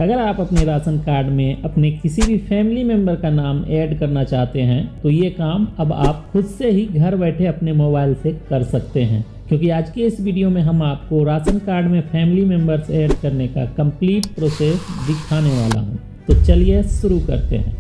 अगर आप अपने राशन कार्ड में अपने किसी भी फैमिली मेंबर का नाम ऐड करना चाहते हैं तो ये काम अब आप खुद से ही घर बैठे अपने मोबाइल से कर सकते हैं, क्योंकि आज के इस वीडियो में हम आपको राशन कार्ड में फैमिली मेंबर्स ऐड करने का कंप्लीट प्रोसेस दिखाने वाला हूं। तो चलिए शुरू करते हैं।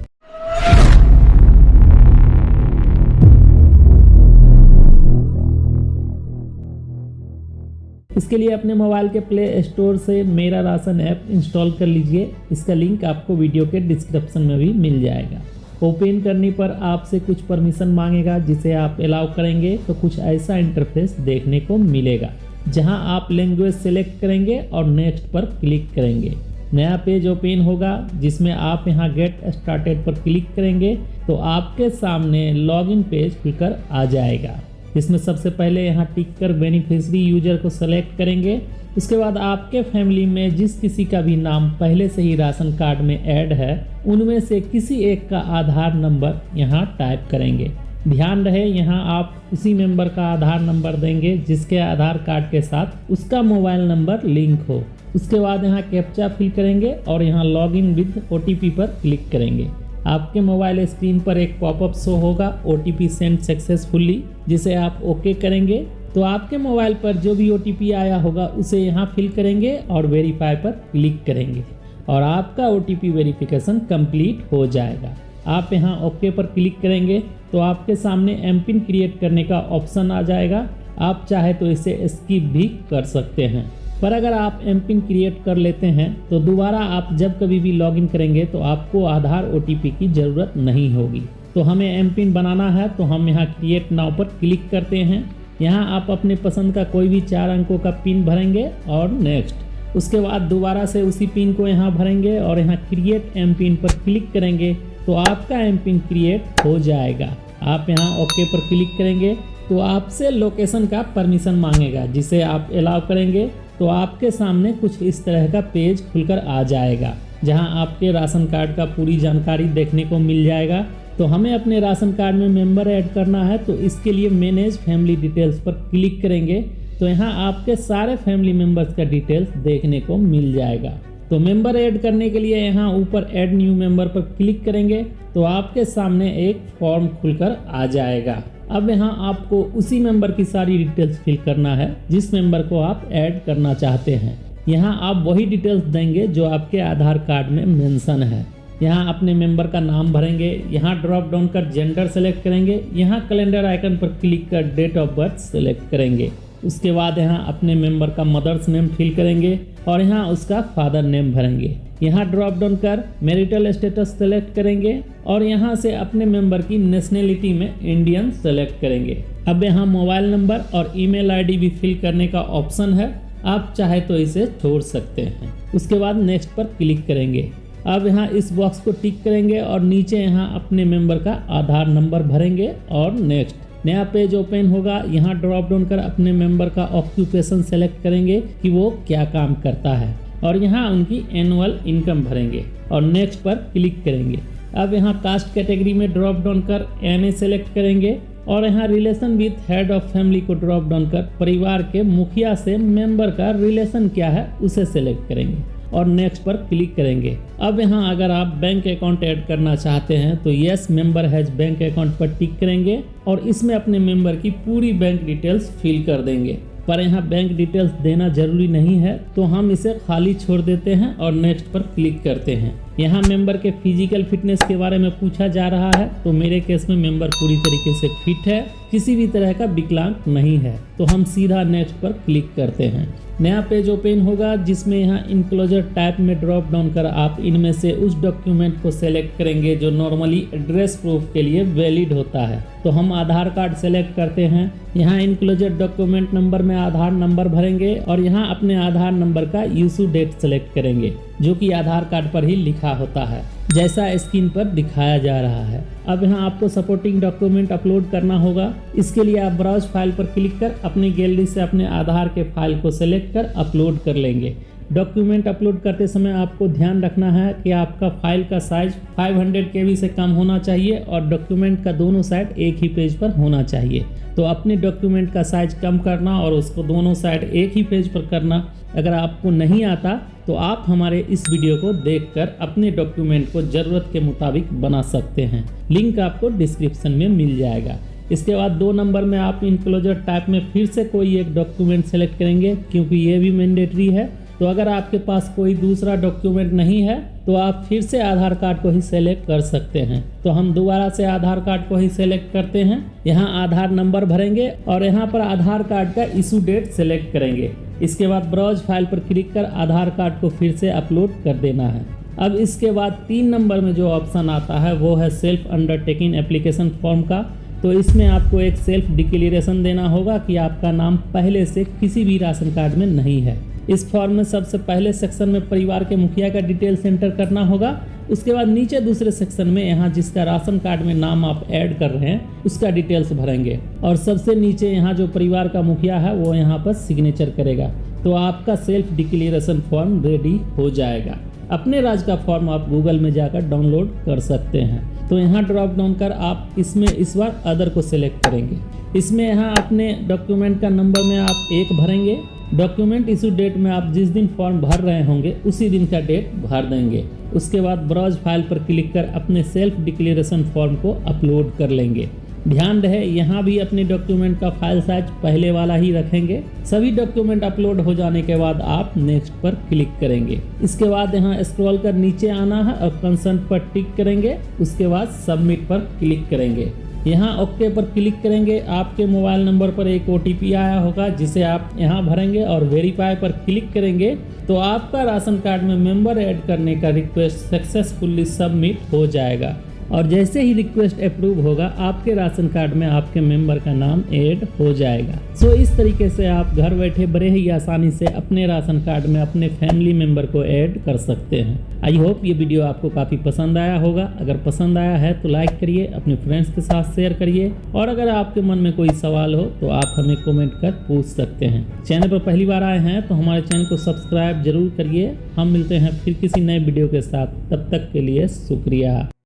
इसके लिए अपने मोबाइल के प्ले स्टोर से मेरा राशन ऐप इंस्टॉल कर लीजिए। इसका लिंक आपको वीडियो के डिस्क्रिप्शन में भी मिल जाएगा। ओपन करने पर आपसे कुछ परमिशन मांगेगा, जिसे आप अलाउ करेंगे तो कुछ ऐसा इंटरफेस देखने को मिलेगा, जहां आप लैंग्वेज सेलेक्ट करेंगे और नेक्स्ट पर क्लिक करेंगे। नया पेज ओपन होगा जिसमें आप यहां गेट स्टार्टेड पर क्लिक करेंगे तो आपके सामने लॉगिन पेज खुलकर आ जाएगा। इसमें सबसे पहले यहाँ टिक कर बेनिफिशियरी यूजर को सेलेक्ट करेंगे। उसके बाद आपके फैमिली में जिस किसी का भी नाम पहले से ही राशन कार्ड में ऐड है, उनमें से किसी एक का आधार नंबर यहाँ टाइप करेंगे। ध्यान रहे, यहाँ आप उसी मेंबर का आधार नंबर देंगे जिसके आधार कार्ड के साथ उसका मोबाइल नंबर लिंक हो। उसके बाद यहाँ कैप्चा फिल करेंगे और यहाँ लॉगिन विद OTP पर क्लिक करेंगे। आपके मोबाइल स्क्रीन पर एक पॉपअप शो होगा, OTP सेंड सक्सेसफुली, जिसे आप ओके करेंगे तो आपके मोबाइल पर जो भी OTP आया होगा उसे यहाँ फिल करेंगे और वेरीफाई पर क्लिक करेंगे और आपका OTP वेरिफिकेशन कंप्लीट हो जाएगा। आप यहाँ ओके पर क्लिक करेंगे तो आपके सामने एमपिन क्रिएट करने का ऑप्शन आ जाएगा। आप चाहे तो इसे स्किप भी कर सकते हैं, पर अगर आप एमपिन क्रिएट कर लेते हैं तो दोबारा आप जब कभी भी लॉगिन करेंगे तो आपको आधार OTP की ज़रूरत नहीं होगी। तो हमें एमपिन बनाना है तो हम यहाँ क्रिएट नाउ पर क्लिक करते हैं। यहाँ आप अपने पसंद का कोई भी 4 अंकों का पिन भरेंगे और नेक्स्ट। उसके बाद दोबारा से उसी पिन को यहाँ भरेंगे और यहाँ क्रिएट एमपिन पर क्लिक करेंगे तो आपका एमपिन क्रिएट हो जाएगा। आप यहाँ ओके पर क्लिक करेंगे तो आपसे लोकेशन का परमिशन मांगेगा, जिसे आप अलाउ करेंगे तो आपके सामने कुछ इस तरह का पेज खुलकर आ जाएगा, जहां आपके राशन कार्ड का पूरी जानकारी देखने को मिल जाएगा। तो हमें अपने राशन कार्ड में मेंबर ऐड करना है तो इसके लिए मैनेज फैमिली डिटेल्स पर क्लिक करेंगे तो यहाँ आपके सारे फैमिली मेंबर्स का डिटेल्स देखने को मिल जाएगा। तो मेंबर ऐड करने के लिए यहाँ ऊपर ऐड न्यू मेंबर पर क्लिक करेंगे तो आपके सामने एक फॉर्म खुलकर आ जाएगा। अब यहाँ आपको उसी मेंबर की सारी डिटेल्स फिल करना है जिस मेंबर को आप ऐड करना चाहते हैं। यहाँ आप वही डिटेल्स देंगे जो आपके आधार कार्ड में मेंशन है। यहाँ अपने मेंबर का नाम भरेंगे, यहाँ ड्रॉप डाउन कर जेंडर सेलेक्ट करेंगे, यहाँ कैलेंडर आइकन पर क्लिक कर डेट ऑफ बर्थ सेलेक्ट करेंगे। उसके बाद यहाँ अपने मेंबर का मदर्स नेम फिल करेंगे और यहाँ उसका फादर नेम भरेंगे। यहाँ ड्रॉप डाउन कर मैरिटल स्टेटस सेलेक्ट करेंगे और यहाँ से अपने मेंबर की नेशनैलिटी में इंडियन सेलेक्ट करेंगे। अब यहाँ मोबाइल नंबर और ईमेल आईडी भी फिल करने का ऑप्शन है, आप चाहे तो इसे छोड़ सकते हैं। उसके बाद नेक्स्ट पर क्लिक करेंगे। अब यहाँ इस बॉक्स को टिक करेंगे और नीचे यहाँ अपने मेंबर का आधार नंबर भरेंगे और नेक्स्ट। नया पेज ओपन होगा। यहाँ ड्रॉप डाउन कर अपने मेंबर का ऑक्यूपेशन सेलेक्ट करेंगे कि वो क्या काम करता है और यहाँ उनकी एनुअल इनकम भरेंगे और नेक्स्ट पर क्लिक करेंगे। अब यहाँ कास्ट कैटेगरी में ड्रॉप डाउन कर NA सेलेक्ट करेंगे और यहाँ relation with head of family को ड्रॉप डाउन कर परिवार के मुखिया से मेंबर का रिलेशन क्या है उसे सेलेक्ट करेंगे और नेक्स्ट पर क्लिक करेंगे। अब यहाँ अगर आप बैंक अकाउंट ऐड करना चाहते हैं तो yes member has bank account पर टिक करेंगे और इसमें अपने मेंबर की पूरी बैंक डिटेल्स फिल कर देंगे। पर यहाँ बैंक डिटेल्स देना जरूरी नहीं है तो हम इसे खाली छोड़ देते हैं और नेक्स्ट पर क्लिक करते हैं। यहाँ मेंबर के फिजिकल फिटनेस के बारे में पूछा जा रहा है तो मेरे केस में मेंबर पूरी तरीके से फिट है, किसी भी तरह का विकलांग नहीं है, तो हम सीधा नेक्स्ट पर क्लिक करते हैं। नया पेज ओपन होगा जिसमें यहाँ इनक्लोजर टाइप में ड्रॉप डाउन कर आप इनमें से उस डॉक्यूमेंट को सेलेक्ट करेंगे जो नॉर्मली एड्रेस प्रूफ के लिए वैलिड होता है। तो हम आधार कार्ड सेलेक्ट करते हैं। यहाँ इनक्लोजर डॉक्यूमेंट नंबर में आधार नंबर भरेंगे और यहाँ अपने आधार नंबर का इशू डेट सेलेक्ट करेंगे जो कि आधार कार्ड पर ही लिखा होता है, जैसा स्क्रीन पर दिखाया जा रहा है। अब यहाँ आपको सपोर्टिंग डॉक्यूमेंट अपलोड करना होगा। इसके लिए आप ब्राउज फाइल पर क्लिक कर अपनी गैलरी से अपने आधार के फाइल को सेलेक्ट कर अपलोड कर लेंगे। डॉक्यूमेंट अपलोड करते समय आपको ध्यान रखना है कि आपका फाइल का साइज 500 KB से कम होना चाहिए और डॉक्यूमेंट का दोनों साइड एक ही पेज पर होना चाहिए। तो अपने डॉक्यूमेंट का साइज कम करना और उसको दोनों साइड एक ही पेज पर करना अगर आपको नहीं आता तो आप हमारे इस वीडियो को देखकर अपने डॉक्यूमेंट को ज़रूरत के मुताबिक बना सकते हैं। लिंक आपको डिस्क्रिप्शन में मिल जाएगा। इसके बाद 2 नंबर में आप इनक्लोजर टाइप में फिर से कोई एक डॉक्यूमेंट सेलेक्ट करेंगे, क्योंकि ये भी मैंडेटरी है। तो अगर आपके पास कोई दूसरा डॉक्यूमेंट नहीं है तो आप फिर से आधार कार्ड को ही सेलेक्ट कर सकते हैं। तो हम दोबारा से आधार कार्ड को ही सेलेक्ट करते हैं। यहाँ आधार नंबर भरेंगे और यहाँ पर आधार कार्ड का इशू डेट सेलेक्ट करेंगे। इसके बाद ब्राउज फाइल पर क्लिक कर आधार कार्ड को फिर से अपलोड कर देना है। अब इसके बाद 3 नंबर में जो ऑप्शन आता है वो है सेल्फ अंडरटेकिंग एप्लीकेशन फॉर्म का। तो इसमें आपको एक सेल्फ डिक्लेरेशन देना होगा कि आपका नाम पहले से किसी भी राशन कार्ड में नहीं है। इस फॉर्म में सबसे पहले सेक्शन में परिवार के मुखिया का डिटेल्स एंटर करना होगा। उसके बाद नीचे दूसरे सेक्शन में यहाँ जिसका राशन कार्ड में नाम आप ऐड कर रहे हैं उसका डिटेल्स भरेंगे और सबसे नीचे यहाँ जो परिवार का मुखिया है वो यहाँ पर सिग्नेचर करेगा। तो आपका सेल्फ डिक्लेरेशन फॉर्म रेडी हो जाएगा। अपने राज्य का फॉर्म आप गूगल में जाकर डाउनलोड कर सकते हैं। तो यहाँ ड्रॉप डाउन कर आप इसमें इस बार अदर को सिलेक्ट करेंगे। इसमें यहाँ अपने डॉक्यूमेंट का नंबर में आप 1 भरेंगे। डॉक्यूमेंट इशू डेट में आप जिस दिन फॉर्म भर रहे होंगे उसी दिन का डेट भर देंगे। उसके बाद ब्राउज फाइल पर क्लिक कर अपने सेल्फ डिक्लेरेशन फॉर्म को अपलोड कर लेंगे। ध्यान रहे यहाँ भी अपने डॉक्यूमेंट का फाइल साइज पहले वाला ही रखेंगे। सभी डॉक्यूमेंट अपलोड हो जाने के बाद आप नेक्स्ट पर क्लिक करेंगे। इसके बाद यहाँ स्क्रॉल कर नीचे आना है और कंसर्न पर टिक करेंगे। उसके बाद सबमिट पर क्लिक करेंगे। यहाँ ओके पर क्लिक करेंगे। आपके मोबाइल नंबर पर एक OTP आया होगा जिसे आप यहाँ भरेंगे और वेरीफाई पर क्लिक करेंगे तो आपका राशन कार्ड में मेंबर ऐड करने का रिक्वेस्ट सक्सेसफुली सबमिट हो जाएगा। और जैसे ही रिक्वेस्ट अप्रूव होगा आपके राशन कार्ड में आपके मेंबर का नाम ऐड हो जाएगा। सो इस तरीके से आप घर बैठे बड़े ही आसानी से अपने राशन कार्ड में अपने फैमिली मेंबर को ऐड कर सकते हैं। आई होप ये वीडियो आपको काफ़ी पसंद आया होगा। अगर पसंद आया है तो लाइक करिए, अपने फ्रेंड्स के साथ शेयर करिए और अगर आपके मन में कोई सवाल हो तो आप हमें कमेंट कर पूछ सकते हैं। चैनल पर पहली बार आए हैं तो हमारे चैनल को सब्सक्राइब जरूर करिए। हम मिलते हैं फिर किसी नए वीडियो के साथ, तब तक के लिए शुक्रिया।